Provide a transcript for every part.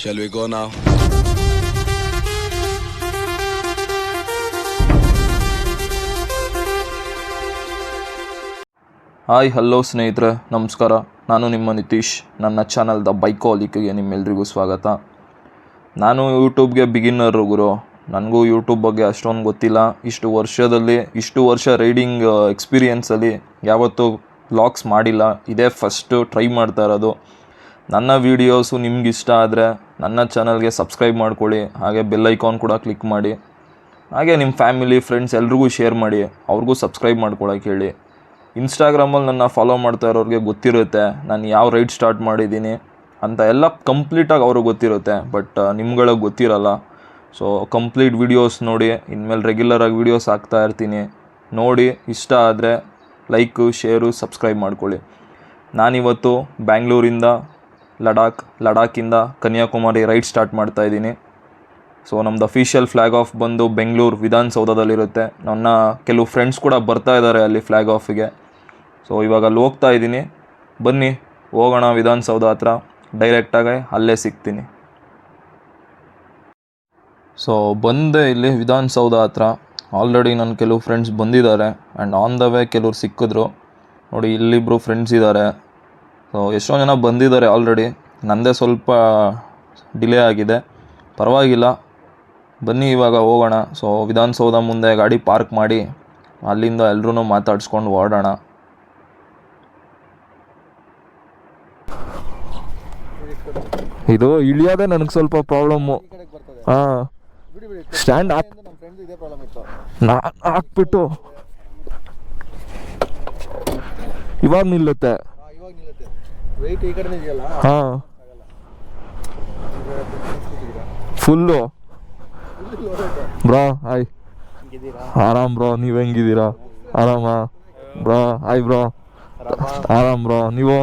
Shall we go now? Hi hello ಸ್ನೇಹಿತರೆ, ನಮಸ್ಕಾರ. ನಾನು ನಿಮ್ಮ ನಿತೀಶ್. ನನ್ನ ಚಾನಲ್ ದ ಬೈಕಾಲಿಕ್ಗೆ ನಿಮ್ಮೆಲ್ರಿಗೂ ಸ್ವಾಗತ. ನಾನು ಯೂಟ್ಯೂಬ್ಗೆ ಬಿಗಿನರ್ ಗುರು. ನನಗೂ ಯೂಟ್ಯೂಬ್ ಬಗ್ಗೆ ಅಷ್ಟೊಂದು ಗೊತ್ತಿಲ್ಲ. ಇಷ್ಟು ವರ್ಷ ರೈಡಿಂಗ್ ಎಕ್ಸ್ಪೀರಿಯೆನ್ಸಲ್ಲಿ ಯಾವತ್ತೂ ವ್ಲಾಗ್ಸ್ ಮಾಡಿಲ್ಲ. ಇದೇ ಫಸ್ಟು ಟ್ರೈ ಮಾಡ್ತಾ ಇರೋದು. ನನ್ನ ವೀಡಿಯೋಸು ನಿಮ್ಗೆ ಇಷ್ಟ ಆದರೆ ನನ್ನ ಚಾನಲ್ಗೆ ಸಬ್ಸ್ಕ್ರೈಬ್ ಮಾಡ್ಕೊಳ್ಳಿ. ಹಾಗೆ ಬೆಲ್ ಐಕಾನ್ ಕೂಡ ಕ್ಲಿಕ್ ಮಾಡಿ. ಹಾಗೆ ನಿಮ್ಮ ಫ್ಯಾಮಿಲಿ ಫ್ರೆಂಡ್ಸ್ ಎಲ್ರಿಗೂ ಶೇರ್ ಮಾಡಿ, ಅವ್ರಿಗೂ ಸಬ್ಸ್ಕ್ರೈಬ್ ಮಾಡ್ಕೊಳಕ್ಕೆ ಹೇಳಿ. ಇನ್ಸ್ಟಾಗ್ರಾಮಲ್ಲಿ ನನ್ನ ಫಾಲೋ ಮಾಡ್ತಾ ಇರೋರಿಗೆ ಗೊತ್ತಿರುತ್ತೆ ನಾನು ಯಾವ ರೈಡ್ ಸ್ಟಾರ್ಟ್ ಮಾಡಿದ್ದೀನಿ ಅಂತ ಎಲ್ಲ ಕಂಪ್ಲೀಟಾಗಿ ಅವ್ರಿಗೆ ಗೊತ್ತಿರುತ್ತೆ. ಬಟ್ ನಿಮ್ಗಳಿಗೆ ಗೊತ್ತಿರಲ್ಲ. ಸೊ ಕಂಪ್ಲೀಟ್ ವೀಡಿಯೋಸ್ ನೋಡಿ. ಇನ್ಮೇಲೆ ರೆಗ್ಯುಲರಾಗಿ ವೀಡಿಯೋಸ್ ಹಾಕ್ತಾ ಇರ್ತೀನಿ. ನೋಡಿ, ಇಷ್ಟ ಆದರೆ ಲೈಕು, ಶೇರು, ಸಬ್ಸ್ಕ್ರೈಬ್ ಮಾಡ್ಕೊಳ್ಳಿ. ನಾನಿವತ್ತು ಬ್ಯಾಂಗ್ಳೂರಿಂದ ಲಡಾಖಿಂದ ಕನ್ಯಾಕುಮಾರಿ ರೈಡ್ ಸ್ಟಾರ್ಟ್ ಮಾಡ್ತಾಯಿದ್ದೀನಿ. ಸೊ ನಮ್ಮದು ಅಫಿಷಿಯಲ್ ಫ್ಲ್ಯಾಗ್ ಆಫ್ ಬಂದು ಬೆಂಗಳೂರು ವಿಧಾನಸೌಧದಲ್ಲಿರುತ್ತೆ. ನನ್ನ ಕೆಲವು ಫ್ರೆಂಡ್ಸ್ ಕೂಡ ಬರ್ತಾ ಇದ್ದಾರೆ ಅಲ್ಲಿ ಫ್ಲ್ಯಾಗ್ ಆಫಿಗೆ. ಸೊ ಇವಾಗ ಅಲ್ಲಿ ಹೋಗ್ತಾ ಇದ್ದೀನಿ. ಬನ್ನಿ ಹೋಗೋಣ ವಿಧಾನಸೌಧ ಹತ್ರ. ಡೈರೆಕ್ಟಾಗಿ ಅಲ್ಲೇ ಸಿಗ್ತೀನಿ. ಸೊ ಬಂದೆ ಇಲ್ಲಿ ವಿಧಾನಸೌಧ ಹತ್ರ. ಆಲ್ರೆಡಿ ನನ್ನ ಕೆಲವು ಫ್ರೆಂಡ್ಸ್ ಬಂದಿದ್ದಾರೆ ಆ್ಯಂಡ್ ಆನ್ ದ ವೇ ಕೆಲವ್ರು ಸಿಕ್ಕಿದ್ರು. ನೋಡಿ, ಇಲ್ಲಿಬ್ಬರು ಫ್ರೆಂಡ್ಸ್ ಇದ್ದಾರೆ. ಸೊ ಎಷ್ಟೋ ಜನ ಬಂದಿದ್ದಾರೆ ಆಲ್ರೆಡಿ. ನನ್ನದೇ ಸ್ವಲ್ಪ ಡಿಲೇ ಆಗಿದೆ, ಪರವಾಗಿಲ್ಲ. ಬನ್ನಿ ಇವಾಗ ಹೋಗೋಣ. ಸೊ ವಿಧಾನಸೌಧ ಮುಂದೆ ಗಾಡಿ ಪಾರ್ಕ್ ಮಾಡಿ ಅಲ್ಲಿಂದ ಎಲ್ಲರೂ ಮಾತಾಡ್ಸ್ಕೊಂಡು ಹೊರಡೋಣ. ಇದು ಇಳಿಯೋದೇ ನನಗೆ ಸ್ವಲ್ಪ ಪ್ರಾಬ್ಲಮ್ಮು. ಹಾಂ, ಸ್ಟ್ಯಾಂಡ್ ಹಾಕ್ಬಿಟ್ಟು ಇವಾಗ ನಿಲ್ಲುತ್ತೆ. ಹಾಂ, ಫುಲ್ಲು ಬ್ರೋ. ಹಾಯ್, ಆರಾಮ್ ಬ್ರೋ. ನೀವು ಹೆಂಗಿದ್ದೀರಾ? ಆರಾಮ ಬ್ರೋ. Hi bro. ಆರಾಮ್ ಬ್ರೋ. ನೀವು?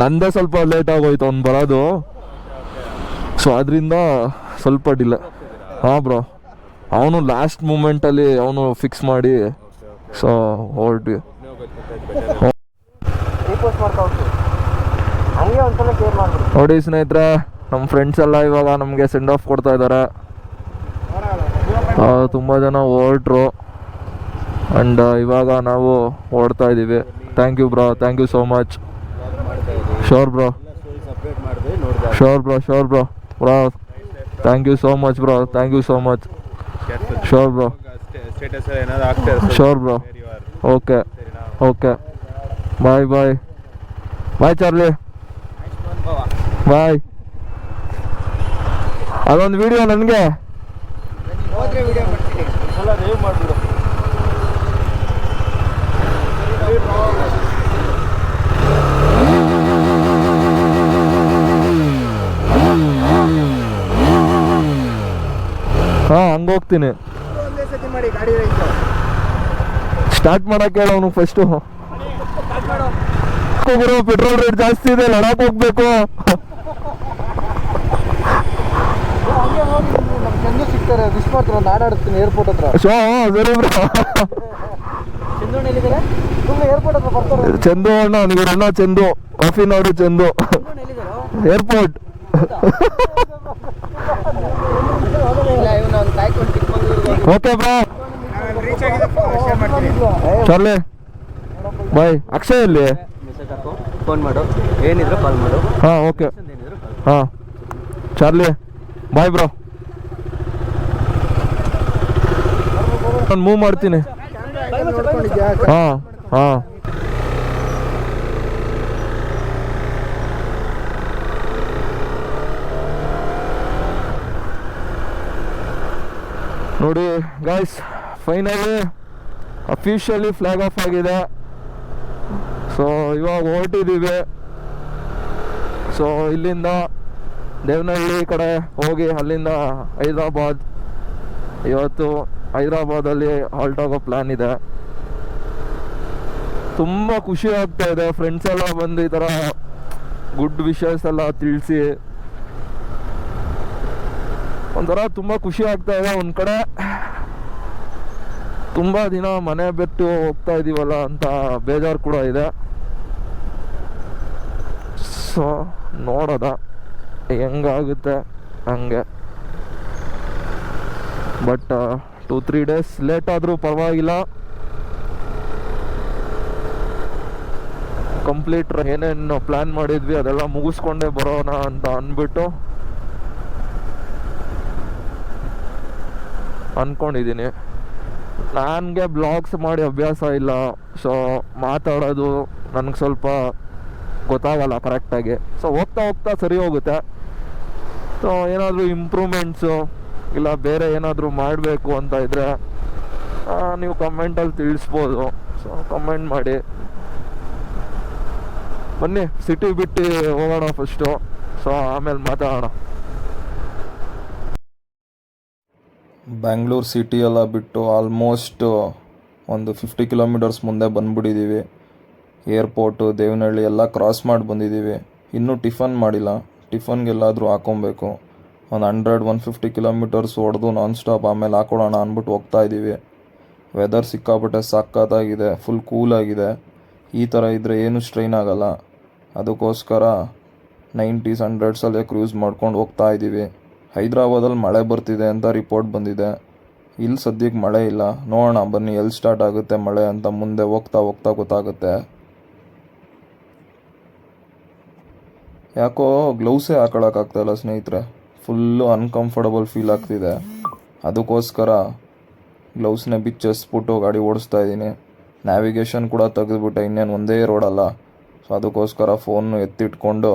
ನಂದೇ ಸ್ವಲ್ಪ ಲೇಟ್ ಆಗೋಯ್ತು ಅವ್ನು ಬರೋದು. ಸೊ ಅದರಿಂದ ಸ್ವಲ್ಪ ಡಿಲೇ. ಹಾಂ ಬ್ರೋ, ಅವನು ಲಾಸ್ಟ್ ಮೂಮೆಂಟಲ್ಲಿ ಅವನು ಫಿಕ್ಸ್ ಮಾಡಿ ಸೊ ಹೊರಟ್ವಿ. ನೋಡಿ ಸ್ನೇಹಿತರೆ, ನಮ್ಮ ಫ್ರೆಂಡ್ಸ್ ಎಲ್ಲ ಇವಾಗ ನಮಗೆ ಸೆಂಡ್ ಆಫ್ ಕೊಡ್ತಾ ಇದ್ದಾರೆ. ತುಂಬ ಜನ ಹೊರಟ್ರು ಆ್ಯಂಡ್ ಇವಾಗ ನಾವು ಹೊರಡ್ತಾ ಇದ್ದೀವಿ. Thank you bro, thank you so much. Sure bro, bro thank you so much bro, thank you so much. Sure bro. Okay bye Charlie. Bye. ಅದೊಂದು ವಿಡಿಯೋ ನನಗೆ ಹಾಂ, ಹಂಗೆ ಹೋಗ್ತೀನಿ. ಸ್ಟಾರ್ಟ್ ಮಾಡಕ್ಕೆ ಹೇಳ ಅವನು ಫಸ್ಟು. ಪೆಟ್ರೋಲ್ ರೇಟ್ ಜಾಸ್ತಿ ಇದೆ, ಲಡಾಖ್ ಹೋಗ್ಬೇಕು. ಸಿಗ್ತಾರೆ, ಮಿಸ್ ಮಾಡ್ತಾರೆ. ನಾನು ಆಡಿಸ್ತೀನಿ ಏರ್ಪೋರ್ಟ್ ಹತ್ರ. ಸರಿ ಬ್ರೋ. ಏರ್ಪೋರ್ಟ್ ಹತ್ರ ಬರ್ತಾರೆ. ಚಂದು ಅಣ್ಣ, ನೀವು ಅಣ್ಣ ಚಂದು, ಕಾಫಿನವರು Chandu. Airport. Okay bro. Charlie bye. Akshay ಅಲ್ಲಿ ಫೋನ್ ಮಾಡು, ಏನಿದ್ರು ಕಾಲ್ ಮಾಡು. ಹಾಂ ಓಕೆ. ಹಾಂ ಚಾರ್ಲಿ ಬಾಯ್ ಬ್ರೋ. ನಾನು ಮೂವ್ ಮಾಡ್ತೀನಿ. ಹಾಂ ನೋಡಿ guys, finally officially flag off ಆಗಿದೆ. ಸೊ ಇವಾಗ ಹೊರಟಿದ್ದೀವಿ. ಸೊ ಇಲ್ಲಿಂದ ದೇವನಹಳ್ಳಿ ಕಡೆ ಹೋಗಿ ಅಲ್ಲಿಂದ ಹೈದ್ರಾಬಾದ್. ಇವತ್ತು ಹೈದ್ರಾಬಾದಲ್ಲಿ ಹಾಲ್ಟ್ ಆಗೋ ಪ್ಲ್ಯಾನ್ ಇದೆ. ತುಂಬ ಖುಷಿ ಆಗ್ತಾ ಇದೆ. ಫ್ರೆಂಡ್ಸ್ ಎಲ್ಲ ಬಂದು ಈ ಥರ ಗುಡ್ ವಿಷಸ್ ಎಲ್ಲ ತಿಳಿಸಿ ಒಂಥರ ತುಂಬ ಖುಷಿ ಆಗ್ತಾ ಇದೆ. ಒಂದು ಕಡೆ ತುಂಬ ದಿನ ಮನೆ ಬಿಟ್ಟು ಹೋಗ್ತಾ ಇದ್ದೀವಲ್ಲ ಅಂತ ಬೇಜಾರು ಕೂಡ ಇದೆ. ಸೊ ನೋಡೋದ ಹೆಂಗಾಗುತ್ತೆ ಹಂಗೆ. ಬಟ್ 2-3 ಡೇಸ್ ಲೇಟ್ ಆದರೂ ಪರವಾಗಿಲ್ಲ. ಕಂಪ್ಲೀಟ್ ಏನೇನು ಪ್ಲ್ಯಾನ್ ಮಾಡಿದ್ವಿ ಅದೆಲ್ಲ ಮುಗಿಸ್ಕೊಂಡೇ ಬರೋಣ ಅಂತ ಅಂದ್ಬಿಟ್ಟು ಅಂದ್ಕೊಂಡಿದ್ದೀನಿ. ನನಗೆ ಬ್ಲಾಗ್ಸ್ ಮಾಡಿ ಅಭ್ಯಾಸ ಇಲ್ಲ, ಸೊ ಮಾತಾಡೋದು ನನಗೆ ಸ್ವಲ್ಪ ಗೊತ್ತಾಗಲ್ಲ ಕರೆಕ್ಟಾಗಿ. ಸೊ ಹೋಗ್ತಾ ಹೋಗ್ತಾ ಸರಿ ಹೋಗುತ್ತೆ. ಸೊ ಏನಾದರೂ ಇಂಪ್ರೂವ್ಮೆಂಟ್ಸು ಇಲ್ಲ ಬೇರೆ ಏನಾದರೂ ಮಾಡಬೇಕು ಅಂತ ಇದ್ದರೆ ನೀವು ಕಮೆಂಟಲ್ಲಿ ತಿಳಿಸ್ಬೋದು. ಸೊ ಕಮೆಂಟ್ ಮಾಡಿ. ಬನ್ನಿ ಸಿಟಿ ಬಿಟ್ಟು ಹೋಗೋಣ ಫಸ್ಟು, ಸೊ ಆಮೇಲೆ ಮಾತಾಡೋಣ. ಬ್ಯಾಂಗ್ಳೂರು ಸಿಟಿ ಎಲ್ಲ ಬಿಟ್ಟು ಆಲ್ಮೋಸ್ಟ್ ಒಂದು 50 ಕಿಲೋಮೀಟರ್ಸ್ ಮುಂದೆ ಬಂದುಬಿಟ್ಟಿದ್ದೀವಿ. ಏರ್ಪೋರ್ಟು ದೇವನಹಳ್ಳಿ ಎಲ್ಲ ಕ್ರಾಸ್ ಮಾಡಿ ಬಂದಿದ್ದೀವಿ. ಇನ್ನೂ ಟಿಫನ್ ಮಾಡಿಲ್ಲ. ಟಿಫನ್ಗೆಲ್ಲಾದರೂ ಹಾಕೊಬೇಕು. ಒಂದು 100-150 ಕಿಲೋಮೀಟರ್ಸ್ ಹೊಡೆದು ನಾನ್ ಸ್ಟಾಪ್ ಆಮೇಲೆ ಹಾಕೊಳ್ಳೋಣ ಅಂದ್ಬಿಟ್ಟು ಹೋಗ್ತಾ ಇದ್ದೀವಿ. ವೆದರ್ ಸಿಕ್ಕಾಪಟ್ಟೆ ಸಕ್ಕತ್ತಾಗಿದೆ, ಫುಲ್ ಕೂಲಾಗಿದೆ. ಈ ಥರ ಇದ್ದರೆ ಏನೂ ಸ್ಟ್ರೈನ್ ಆಗಲ್ಲ. ಅದಕ್ಕೋಸ್ಕರ 90s 100ಸಲ್ಲೇ ಕ್ರೂಸ್ ಮಾಡ್ಕೊಂಡು ಹೋಗ್ತಾ ಇದ್ದೀವಿ. ಹೈದ್ರಾಬಾದಲ್ಲಿ ಮಳೆ ಬರ್ತಿದೆ ಅಂತ ರಿಪೋರ್ಟ್ ಬಂದಿದೆ. ಇಲ್ಲಿ ಸದ್ಯಕ್ಕೆ ಮಳೆ ಇಲ್ಲ. ನೋಡೋಣ ಬನ್ನಿ ಎಲ್ಲಿ ಸ್ಟಾರ್ಟ್ ಆಗುತ್ತೆ ಮಳೆ ಅಂತ ಮುಂದೆ ಹೋಗ್ತಾ ಹೋಗ್ತಾ ಗೊತ್ತಾಗುತ್ತೆ. ಯಾಕೋ ಗ್ಲೌಸೇ ಹಾಕೊಳ್ಳೋಕ್ಕಾಗ್ತಾಯಿಲ್ಲ ಸ್ನೇಹಿತರೆ. ಫುಲ್ಲು ಅನ್ಕಂಫರ್ಟಬಲ್ ಫೀಲ್ ಆಗ್ತಿದೆ. ಅದಕ್ಕೋಸ್ಕರ ಗ್ಲೌಸ್ನೇ ಬಿಚ್ಚಿಸ್ಬಿಟ್ಟು ಗಾಡಿ ಓಡಿಸ್ತಾ ಇದ್ದೀನಿ. ನ್ಯಾವಿಗೇಷನ್ ಕೂಡ ತೆಗೆದುಬಿಟ್ಟೆ, ಇನ್ನೇನು ಒಂದೇ ರೋಡಲ್ಲ. ಸೊ ಅದಕ್ಕೋಸ್ಕರ ಫೋನ್ನು ಎತ್ತಿಟ್ಕೊಂಡು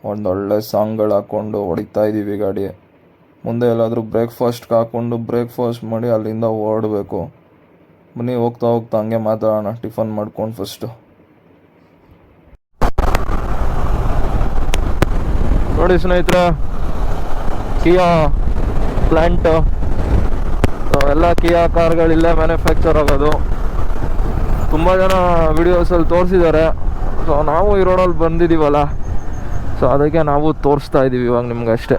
ಒಂದೊಳ್ಳೆ ಸಾಂಗ್ಗಳು ಹಾಕ್ಕೊಂಡು ಹೊಡಿತಾ ಇದ್ದೀವಿ ಗಾಡಿ. ಮುಂದೆ ಎಲ್ಲಾದರೂ ಬ್ರೇಕ್ಫಾಸ್ಟ್ಗೆ ಹಾಕ್ಕೊಂಡು ಬ್ರೇಕ್ಫಾಸ್ಟ್ ಮಾಡಿ ಅಲ್ಲಿಂದ ಓಡಬೇಕು. ಬನ್ನಿ ಹೋಗ್ತಾ ಹೋಗ್ತಾ ಹಂಗೆ ಮಾತಾಡೋಣ ಟಿಫನ್ ಮಾಡ್ಕೊಂಡು ಫಸ್ಟು. ನೋಡಿ ಸ್ನೇಹಿತರೆ, ಕಿಯಾ ಪ್ಲ್ಯಾಂಟ್ ಎಲ್ಲ ಕಿಯಾ ಕಾರ್ಗಳಿಲ್ಲೇ ಮ್ಯಾನುಫ್ಯಾಕ್ಚರ್ ಆಗೋದು. ತುಂಬ ಜನ ವಿಡಿಯೋಸಲ್ಲಿ ತೋರಿಸಿದ್ದಾರೆ. ಸೊ ನಾವು ಈ ರೋಡಲ್ಲಿ ಬಂದಿದ್ದೀವಲ್ಲ, ಸೊ ಅದಕ್ಕೆ ನಾವು ತೋರಿಸ್ತಾ ಇದ್ದೀವಿ ಇವಾಗ ನಿಮ್ಗೆ ಅಷ್ಟೇ.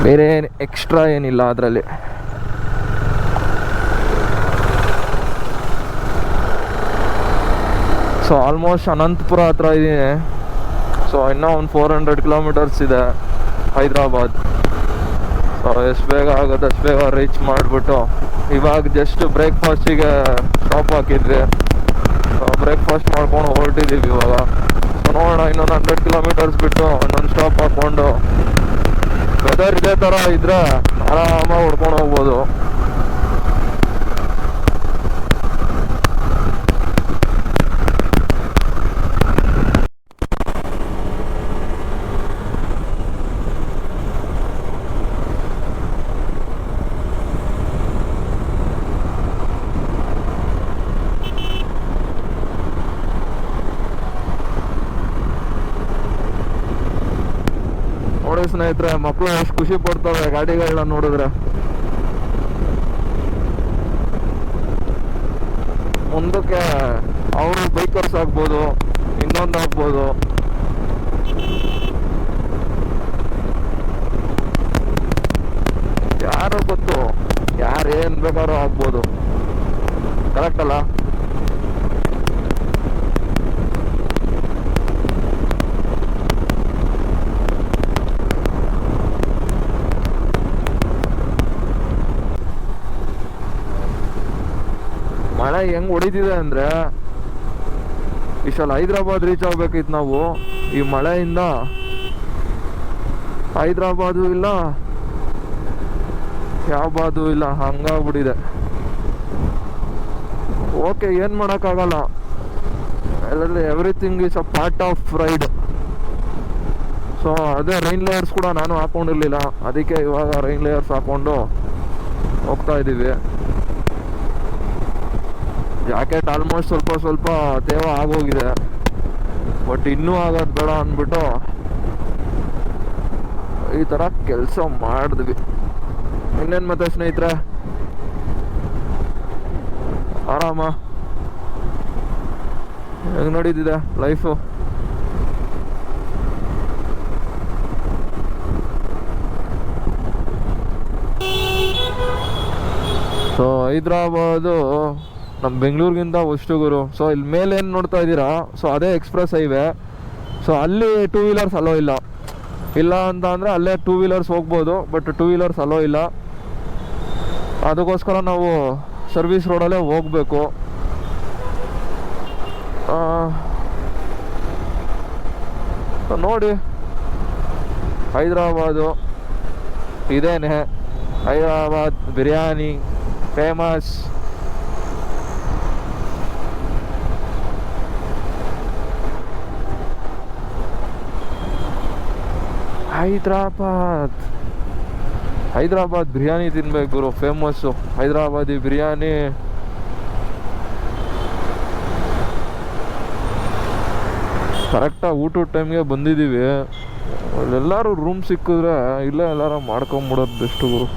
ಬೇರೆ ಎಕ್ಸ್ಟ್ರಾ ಏನಿಲ್ಲ ಅದರಲ್ಲಿ. ಸೊ ಆಲ್ಮೋಸ್ಟ್ ಅನಂತಪುರ ಹತ್ರ ಇದ್ದೀನಿ. ಸೊ ಇನ್ನೂ ಒಂದು 400 ಕಿಲೋಮೀಟರ್ಸ್ ಇದೆ ಹೈದ್ರಾಬಾದ್. ಸೊ ಎಷ್ಟು ಬೇಗ ಆಗುತ್ತೆ ಅಷ್ಟು ಬೇಗ ರೀಚ್ ಮಾಡಿಬಿಟ್ಟು ಇವಾಗ ಜಸ್ಟ್ ಬ್ರೇಕ್ಫಾಸ್ಟಿಗೆ ಸ್ಟಾಪ್ ಹಾಕಿದ್ವಿ. ಬ್ರೇಕ್ಫಾಸ್ಟ್ ಮಾಡ್ಕೊಂಡು ಹೊರಟಿದ್ದೀವಿ ಇವಾಗ. ಸೊ ನೋಡೋಣ ಇನ್ನೊಂದು 100 ಕಿಲೋಮೀಟರ್ಸ್ ಬಿಟ್ಟು ಇನ್ನೊಂದು ಸ್ಟಾಪ್ ಹಾಕ್ಕೊಂಡು ವೆದರ್ ಇದೇ ಥರ ಇದ್ದರೆ ಆರಾಮಾಗಿ ಹೊಡ್ಕೊಂಡು ಹೋಗ್ಬೋದು. ನೋಡಿ ಸ್ನೇಹಿತರೆ, ಮಕ್ಕಳು ಎಷ್ಟು ಖುಷಿ ಪಡ್ತವೆ ಗಾಡಿಗಳನ್ನ ನೋಡಿದ್ರೆ. ಮುಂದಕ್ಕೆ ಅವರು ಬೈಕರ್ಸ್ ಆಗ್ಬೋದು, ಇನ್ನೊಂದು ಆಗ್ಬೋದು. ಯಾರು ಗೊತ್ತು, ಯಾರು ಏನು ಬೇಕಾದ್ರೂ ಆಗ್ಬೋದು. ಕರೆಕ್ಟ್ ಅಲ್ಲ? ಮಳೆ ಹೆಂಗೆ ಹೊಡಿತಿದೆ ಅಂದರೆ ಇಷ್ಟಲ್ಲಿ ಹೈದ್ರಾಬಾದ್ ರೀಚ್ ಆಗ್ಬೇಕಿತ್ತು ನಾವು. ಈ ಮಳೆಯಿಂದ ಹೈದ್ರಾಬಾದು ಇಲ್ಲ, ಯಾವ್ದು ಇಲ್ಲ, ಹಂಗಾಗ್ಬಿಟ್ಟಿದೆ. ಓಕೆ, ಏನು ಮಾಡೋಕ್ಕಾಗಲ್ಲ. ಎಲ್ಲರಲ್ಲಿ everything is a part of ride. So ಅದೇ ರೈನ್ ಲೇಯರ್ಸ್ ಕೂಡ ನಾನು ಹಾಕ್ಕೊಂಡಿರಲಿಲ್ಲ, ಅದಕ್ಕೆ ಇವಾಗ ರೈನ್ ಲೇಯರ್ಸ್ ಹಾಕ್ಕೊಂಡು ಹೋಗ್ತಾ ಇದ್ದೀವಿ. ಜಾಕೆಟ್ ಆಲ್ಮೋಸ್ಟ್ ಸ್ವಲ್ಪ ತೇವ ಆಗೋಗಿದೆ, ಬಟ್ ಇನ್ನೂ ಆಗೋದು ಬೇಡ ಅಂದ್ಬಿಟ್ಟು ಈ ಥರ ಕೆಲಸ ಮಾಡಿದ್ವಿ. ಇನ್ನೇನು ಮತ್ತೆ ಸ್ನೇಹಿತರೆ, ಆರಾಮ ಹೆಂಗೆ ನಡೀತಿದೆ ಲೈಫು? ಸೊ ಹೈದ್ರಾಬಾದು ನಮ್ಮ ಬೆಂಗಳೂರಿಗಿಂತ ಅಷ್ಟು ಗುರು. ಸೊ ಇಲ್ಲಿ ಮೇಲೆ ಏನು ನೋಡ್ತಾ ಇದ್ದೀರಾ, ಸೊ ಅದೇ ಎಕ್ಸ್ಪ್ರೆಸ್ ಹೈವೇ. ಸೊ ಅಲ್ಲಿ 2 ವೀಲರ್ಸ್ ಅಲೋ ಇಲ್ಲ. ಇಲ್ಲ ಅಂತ ಅಂದರೆ ಅಲ್ಲೇ 2 ವೀಲರ್ಸ್ ಹೋಗ್ಬೋದು, ಬಟ್ 2 ವೀಲರ್ಸ್ ಅಲೋ ಇಲ್ಲ. ಅದಕ್ಕೋಸ್ಕರ ನಾವು ಸರ್ವಿಸ್ ರೋಡಲ್ಲೇ ಹೋಗಬೇಕು. ನೋಡಿ, ಹೈದ್ರಾಬಾದು ಇದೇನೆ. ಹೈದ್ರಾಬಾದ್ ಬಿರಿಯಾನಿ ಫೇಮಸ್. ಹೈದ್ರಾಬಾದ್ ಬಿರಿಯಾನಿ ತಿನ್ಬೇಕು ಗುರು, ಫೇಮಸ್ಸು ಹೈದ್ರಾಬಾದಿ ಬಿರಿಯಾನಿ. ಕರೆಕ್ಟಾಗಿ ಊಟದ ಟೈಮ್ಗೆ ಬಂದಿದ್ದೀವಿ. ಅಲ್ಲೆಲ್ಲರೂ ರೂಮ್ ಸಿಕ್ಕಿದ್ರೆ ಇಲ್ಲೇ ಎಲ್ಲರೂ ಮಾಡ್ಕೊಂಬಿಡೋದು ಬೆಸ್ಟು ಗುರು.